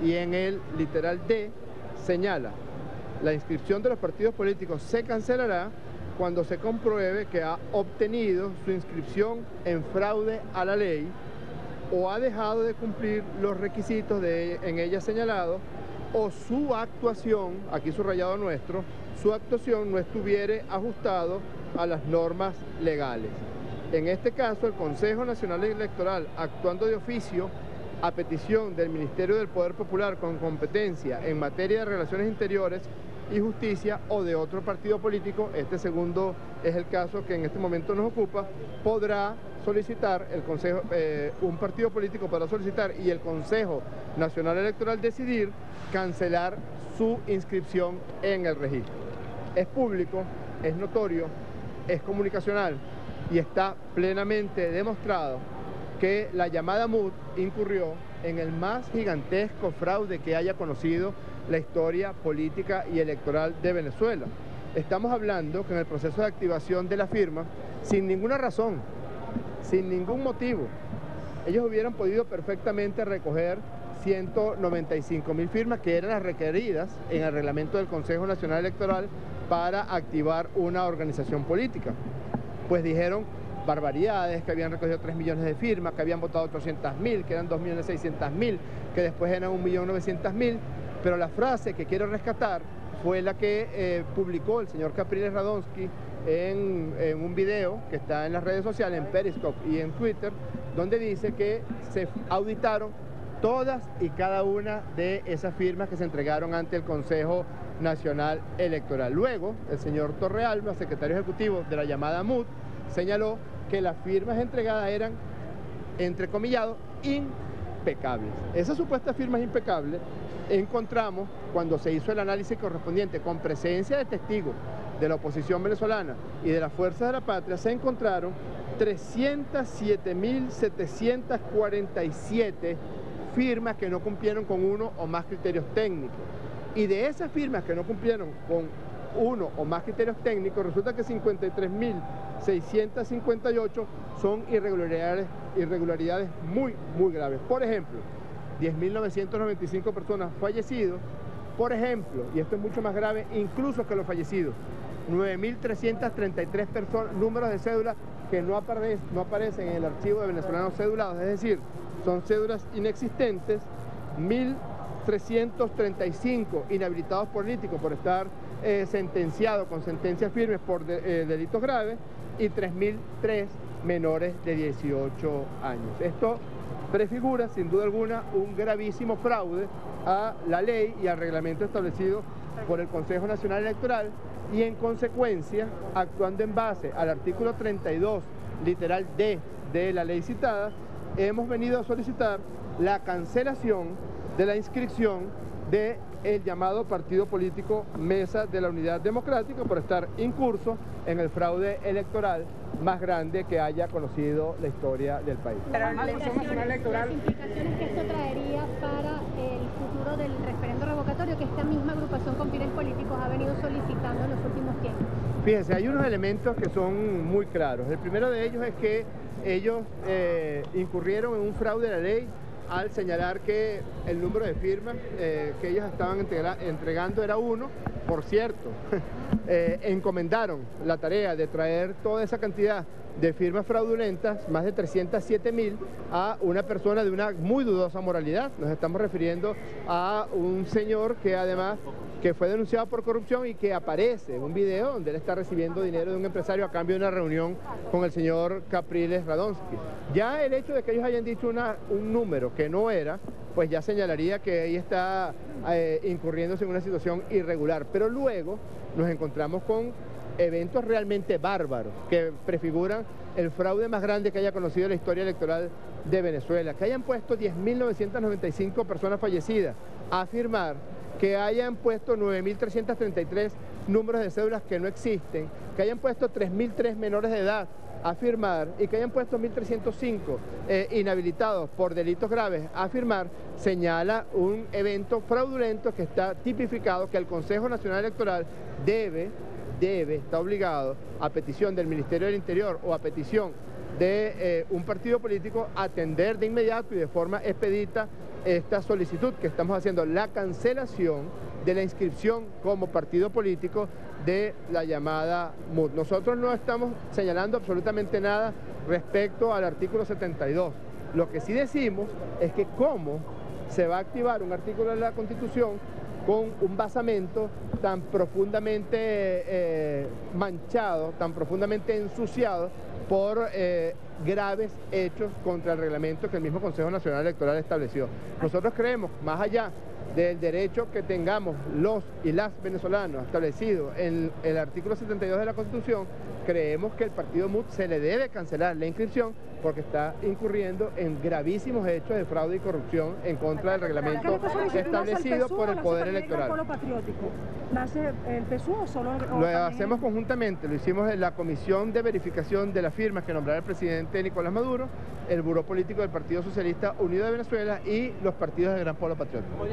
y en el literal D señala: la inscripción de los partidos políticos se cancelará cuando se compruebe que ha obtenido su inscripción en fraude a la ley o ha dejado de cumplir los requisitos en ella señalados, o su actuación, aquí subrayado nuestro, su actuación no estuviere ajustado a las normas legales. En este caso, el Consejo Nacional Electoral, actuando de oficio a petición del Ministerio del Poder Popular con competencia en materia de relaciones interiores y justicia o de otro partido político, este segundo es el caso que en este momento nos ocupa, podrá solicitar, un partido político podrá solicitar y el Consejo Nacional Electoral decidir cancelar su inscripción en el registro. Es público, es notorio, es comunicacional y está plenamente demostrado que la llamada MUD incurrió en el más gigantesco fraude que haya conocido la historia política y electoral de Venezuela. Estamos hablando que en el proceso de activación de la firma, sin ninguna razón, sin ningún motivo, ellos hubieran podido perfectamente recoger 195.000 firmas que eran las requeridas en el reglamento del Consejo Nacional Electoral para activar una organización política. Pues dijeron barbaridades, que habían recogido 3 millones de firmas, que habían votado 800.000, que eran 2.600.000, que después eran 1.900.000, pero la frase que quiero rescatar fue la que publicó el señor Capriles Radonsky en un video que está en las redes sociales, en Periscope y en Twitter, donde dice que se auditaron todas y cada una de esas firmas que se entregaron ante el Consejo Nacional Electoral. Luego, el señor Torrealba, secretario ejecutivo de la llamada MUD, señaló que las firmas entregadas eran, entrecomillado, impecables. Esas supuestas firmas impecables encontramos, cuando se hizo el análisis correspondiente con presencia de testigos de la oposición venezolana y de las fuerzas de la patria, se encontraron 307.747 firmas que no cumplieron con uno o más criterios técnicos. Y de esas firmas que no cumplieron con uno o más criterios técnicos, resulta que 53.658 son irregularidades muy graves. Por ejemplo, 10.995 personas fallecidos. Por ejemplo, y esto es mucho más grave incluso que los fallecidos, 9.333 personas, números de cédula que no aparecen en el archivo de venezolanos cedulados, es decir, son cédulas inexistentes, 1.335 inhabilitados políticos por estar sentenciados con sentencias firmes por delitos graves y 3.003 menores de 18 años. Esto prefigura sin duda alguna un gravísimo fraude a la ley y al reglamento establecido por el Consejo Nacional Electoral y en consecuencia, actuando en base al artículo 32, literal D de la ley citada, hemos venido a solicitar la cancelación de la inscripción del llamado partido político Mesa de la Unidad Democrática por estar incurso en el fraude electoral más grande que haya conocido la historia del país. Pero las implicaciones que esto traería para el futuro del referendo revocatorio que esta misma agrupación con fines políticos ha venido solicitando en los últimos tiempos. Fíjense, hay unos elementos que son muy claros. El primero de ellos es que ellos incurrieron en un fraude de la ley al señalar que el número de firmas que ellos estaban entregando era 1. Por cierto, encomendaron la tarea de traer toda esa cantidad de firmas fraudulentas, más de 307.000, a una persona de una muy dudosa moralidad. Nos estamos refiriendo a un señor que además fue denunciado por corrupción y que aparece en un video donde él está recibiendo dinero de un empresario a cambio de una reunión con el señor Capriles Radonsky. Ya el hecho de que ellos hayan dicho un número que no era, pues ya señalaría que ahí está incurriéndose en una situación irregular. Pero luego nos encontramos con eventos realmente bárbaros que prefiguran el fraude más grande que haya conocido la historia electoral de Venezuela, que hayan puesto 10.995 personas fallecidas a firmar, que hayan puesto 9.333 números de cédulas que no existen, que hayan puesto 3.003 menores de edad a firmar y que hayan puesto 1.305 inhabilitados por delitos graves a firmar, señala un evento fraudulento que está tipificado, que el Consejo Nacional Electoral está obligado, a petición del Ministerio del Interior o a petición de un partido político, a atender de inmediato y de forma expedita esta solicitud que estamos haciendo, la cancelación de la inscripción como partido político de la llamada MUD. Nosotros no estamos señalando absolutamente nada respecto al artículo 72. Lo que sí decimos es que cómo se va a activar un artículo de la Constitución con un basamento tan profundamente manchado, tan profundamente ensuciado por graves hechos contra el reglamento que el mismo Consejo Nacional Electoral estableció. Nosotros creemos, más allá del derecho que tengamos los y las venezolanos establecido en el artículo 72 de la Constitución, creemos que el partido MUD se le debe cancelar la inscripción porque está incurriendo en gravísimos hechos de fraude y corrupción en contra del reglamento establecido por el Poder Electoral. ¿Nace el PSUV o solo...? Lo hacemos conjuntamente, lo hicimos en la Comisión de Verificación de las Firmas que nombrará el presidente Nicolás Maduro, el Buró Político del Partido Socialista Unido de Venezuela y los partidos del Gran Polo Patriótico.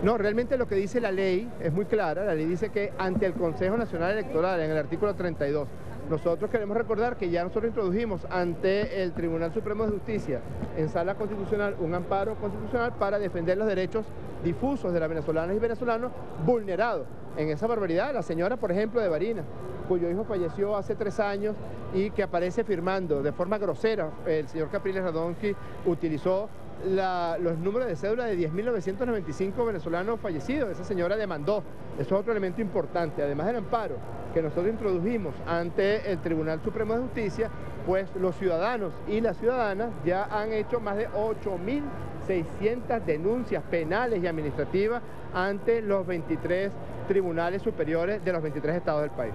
No, realmente lo que dice la ley es muy clara. La ley dice que ante el Consejo Nacional Electoral, en el artículo 32, nosotros queremos recordar que ya nosotros introdujimos ante el Tribunal Supremo de Justicia en sala constitucional un amparo constitucional para defender los derechos difusos de las venezolanas y venezolanos vulnerados en esa barbaridad. La señora, por ejemplo, de Barinas, cuyo hijo falleció hace 3 años y que aparece firmando de forma grosera, el señor Capriles Radonqui utilizó los números de cédula de 10.995 venezolanos fallecidos. Esa señora demandó. Eso es otro elemento importante. Además del amparo que nosotros introdujimos ante el Tribunal Supremo de Justicia, pues los ciudadanos y las ciudadanas ya han hecho más de 8.600 denuncias penales y administrativas ante los 23 tribunales superiores de los 23 estados del país.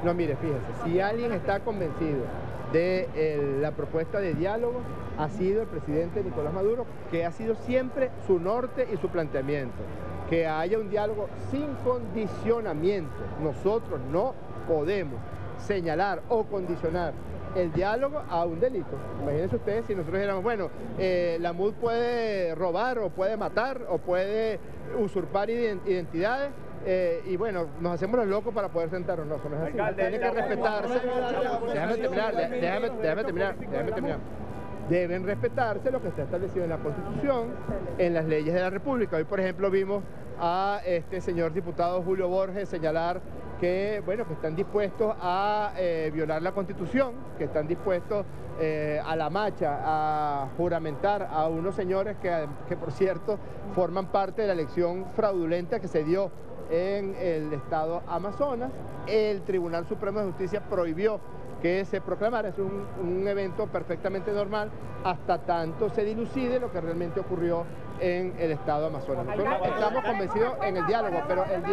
No, mire, fíjese, si alguien está convencido de la propuesta de diálogo, ha sido el presidente Nicolás Maduro, que ha sido siempre su norte y su planteamiento, que haya un diálogo sin condicionamiento. Nosotros no podemos señalar o condicionar el diálogo a un delito. Imagínense ustedes si nosotros dijéramos, bueno, la MUD puede robar o puede matar o puede usurpar identidades, y bueno, nos hacemos los locos para poder sentarnos. No, eso no es así. Tiene que respetarse. Déjame terminar. Deben respetarse lo que está establecido en la Constitución, en las leyes de la República. Hoy, por ejemplo, vimos a este señor diputado Julio Borges señalar que, bueno, que están dispuestos a violar la Constitución, que están dispuestos a la marcha, a juramentar a unos señores que, por cierto, forman parte de la elección fraudulenta que se dio en el estado Amazonas. El Tribunal Supremo de Justicia prohibió que se proclamara. Es un evento perfectamente normal hasta tanto se dilucide lo que realmente ocurrió en el estado Amazonas. Nosotros estamos convencidos en el diálogo, pero el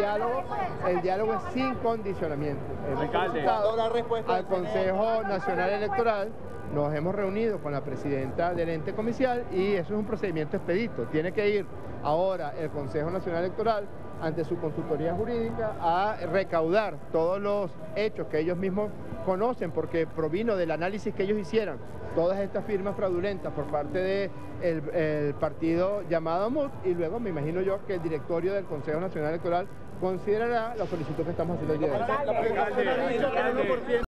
diálogo es sin condicionamiento. Hemos solicitado al Consejo Nacional Electoral, nos hemos reunido con la presidenta del ente comicial y eso es un procedimiento expedito. Tiene que ir ahora el Consejo Nacional Electoral ante su consultoría jurídica a recaudar todos los hechos que ellos mismos conocen, porque provino del análisis que ellos hicieran todas estas firmas fraudulentas por parte del partido llamado MUD, y luego me imagino yo que el directorio del Consejo Nacional Electoral considerará la solicitud que estamos haciendo el día de hoy.